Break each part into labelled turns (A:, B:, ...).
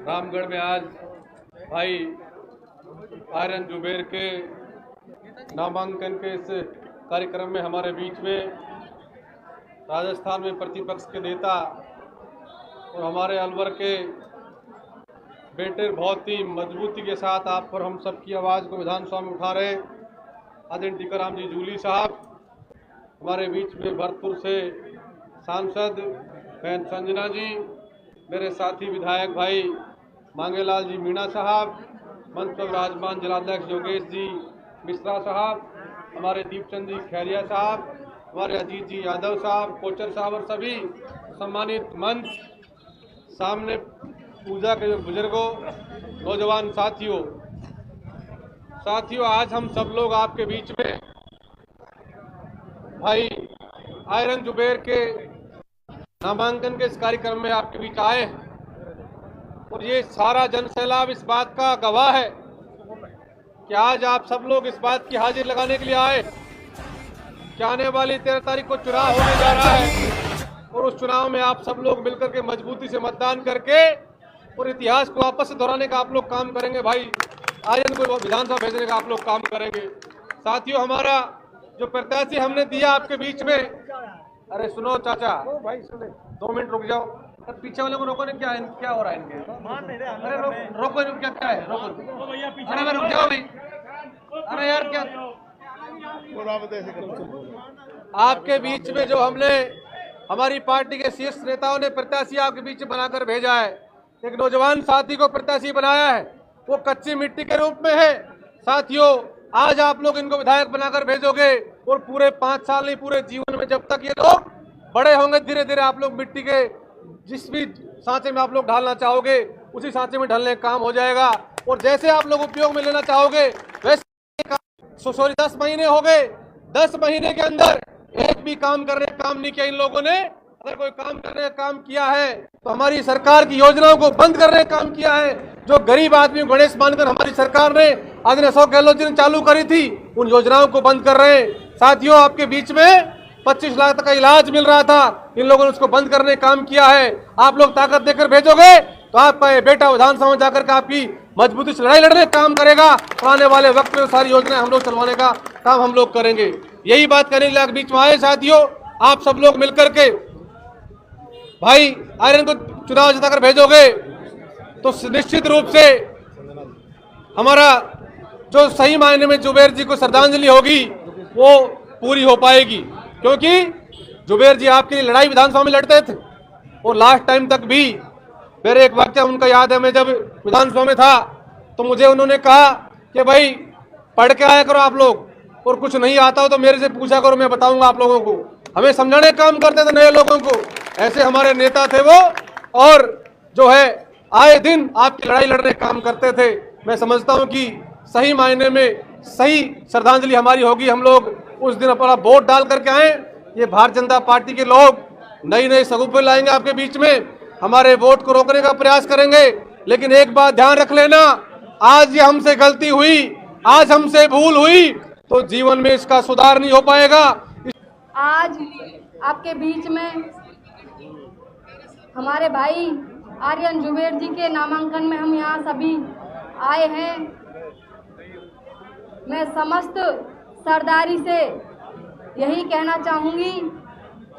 A: रामगढ़ में आज भाई आर्यन जुबेर के नामांकन के इस कार्यक्रम में हमारे बीच में राजस्थान में प्रतिपक्ष के नेता और हमारे अलवर के बेटे बहुत ही मजबूती के साथ आप और हम सबकी आवाज़ को विधानसभा में उठा रहे आदरणीय टीकाराम जी जूली साहब, हमारे बीच में भरतपुर से सांसद बहन संजना जी, मेरे साथी विधायक भाई मांगेलाल जी मीणा साहब, मंच पर विराजमान जिलाध्यक्ष योगेश जी मिश्रा साहब, हमारे दीपचंद जी खैरिया साहब, हमारे अजीत जी यादव साहब, कोचर साहब और सभी सम्मानित मंच सामने पूजा के बुजुर्गों, नौजवान साथियों, आज हम सब लोग आपके बीच में भाई आर्यन जुबेर के नामांकन के इस कार्यक्रम में आपके बीच आए और ये सारा जनसैलाब इस बात का गवाह है कि आज आप सब लोग इस बात की हाजिर लगाने के लिए आए कि आने वाली 13 तारीख को चुनाव होने जा रहा है और उस चुनाव में आप सब लोग मिलकर के मजबूती से मतदान करके और इतिहास को वापस से दोहराने का आप लोग काम करेंगे। भाई आर्यन को विधानसभा भेजने का आप लोग काम करेंगे। साथियों, हमारा जो प्रत्याशी हमने दिया आपके बीच में, अरे सुनो चाचा, भाई सुने 2 मिनट रुक जाओ, पीछे वाले को रोको। ने क्या हो रहा है इनके? अरे रोको, क्या है? रोको, अरे रुक जाओ भाई, अरे यार क्या आपके बीच में जो हमने हमारी पार्टी के शीर्ष नेताओं ने प्रत्याशी आपके बीच बनाकर भेजा है, एक नौजवान साथी को प्रत्याशी बनाया है, वो कच्ची मिट्टी के रूप में है। साथियों, आज आप लोग इनको विधायक बनाकर भेजोगे और पूरे 5 साल नहीं, पूरे जीवन में जब तक ये लोग बड़े होंगे, धीरे धीरे आप लोग मिट्टी के जिस भी सांचे में आप लोग ढालना चाहोगे उसी सांचे में ढलने का काम हो जाएगा। और जैसे आप लोग उपयोग में लेना चाहोगे वैसे 10 महीने हो गए, 10 महीने के अंदर एक भी काम नहीं किया इन लोगों ने। अगर कोई काम करने का काम किया है तो हमारी सरकार की योजनाओं को बंद करने का काम किया है। जो गरीब आदमी को गणेश मानकर हमारी सरकार ने आदरणीय अशोक गहलोत जी ने चालू करी थी, उन योजनाओं को बंद कर रहे हैं। साथियों, आपके बीच में 25 लाख तक का इलाज मिल रहा था, इन लोगों ने उसको बंद करने का काम किया है। आप लोग ताकत देकर भेजोगे तो आपका ये बेटा विधानसभा में जाकर के आपकी मजबूती से लड़ाई लड़ने का काम करेगा। आने वाले वक्त में सारी योजनाएं हम लोग चलवाने का काम हम लोग करेंगे। यही बात करने के लिए बीच में आए साथियों, आप सब लोग मिलकर के भाई आर्यन को चुनाव जिताकर भेजोगे तो निश्चित रूप से हमारा जो सही मायने में जुबेर जी को श्रद्धांजलि होगी वो पूरी हो पाएगी, क्योंकि जुबेर जी आपके लिए लड़ाई विधानसभा में लड़ते थे और लास्ट टाइम तक भी। मेरे एक वाक्य उनका याद है, मैं जब विधानसभा में था तो मुझे उन्होंने कहा कि भाई पढ़ के आया करो आप लोग, और कुछ नहीं आता हो तो मेरे से पूछा करो, मैं बताऊंगा आप लोगों को। हमें समझाने का काम करते थे नए लोगों को, ऐसे हमारे नेता थे वो, और जो है आए दिन आपकी लड़ाई लड़ने का काम करते थे। मैं समझता हूं कि सही मायने में सही श्रद्धांजलि हमारी होगी। हम लोग उस दिन अपना वोट डाल करके आए, ये भारतीय जनता पार्टी के लोग नई सगुफे लाएंगे आपके बीच में, हमारे वोट को रोकने का प्रयास करेंगे। लेकिन एक बात ध्यान रख लेना, आज ये हमसे गलती हुई, आज हमसे भूल हुई तो जीवन में इसका सुधार नहीं हो पाएगा।
B: आज आपके बीच में हमारे भाई आर्यन जुबेर जी के नामांकन में हम यहाँ सभी आए हैं। मैं समस्त सरदारी से यही कहना चाहूँगी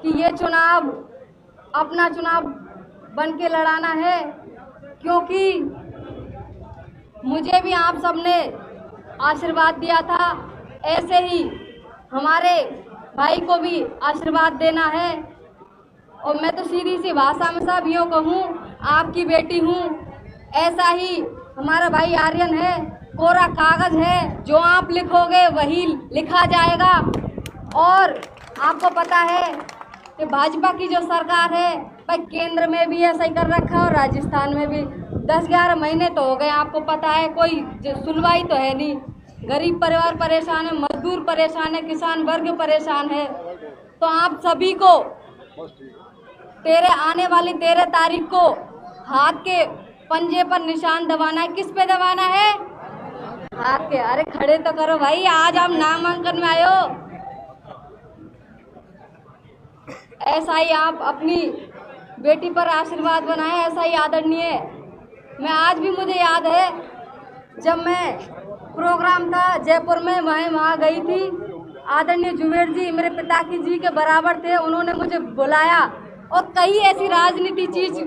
B: कि ये चुनाव अपना चुनाव बन के लड़ाना है, क्योंकि मुझे भी आप सबने आशीर्वाद दिया था, ऐसे ही हमारे भाई को भी आशीर्वाद देना है। और मैं तो सीधी सी भाषा में सब यूँ कहूँ, आपकी बेटी हूँ। ऐसा ही हमारा भाई आर्यन है, कोरा कागज है, जो आप लिखोगे वही लिखा जाएगा। और आपको पता है कि भाजपा की जो सरकार है भाई, केंद्र में भी ऐसा ही कर रखा है और राजस्थान में भी 10-11 महीने तो हो गए। आपको पता है कोई सुनवाई तो है नहीं, गरीब परिवार परेशान है, मजदूर परेशान है, किसान वर्ग परेशान है। तो आप सभी को आने वाली 13 तारीख को हाथ के पंजे पर निशान दबाना है। किस पे दबाना है? हाथ के। अरे खड़े तो करो भाई, आज आप नामांकन में आए हो। ऐसा ही आप अपनी बेटी पर आशीर्वाद बनाएं, ऐसा ही आदरणीय मैं आज भी मुझे याद है जब मैं प्रोग्राम था जयपुर में, वहाँ गई थी। आदरणीय जुमेर जी मेरे पिताजी जी के बराबर थे, उन्होंने मुझे बुलाया और कई ऐसी राजनीति चीज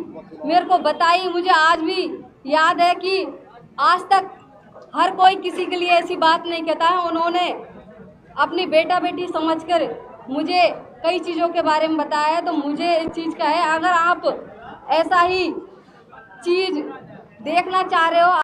B: मेरे को बताई। मुझे आज भी याद है कि आज तक हर कोई किसी के लिए ऐसी बात नहीं कहता है। उन्होंने अपनी बेटा बेटी समझकर मुझे कई चीज़ों के बारे में बताया है। तो मुझे इस चीज़ का है, अगर आप ऐसा ही चीज़ देखना चाह रहे हो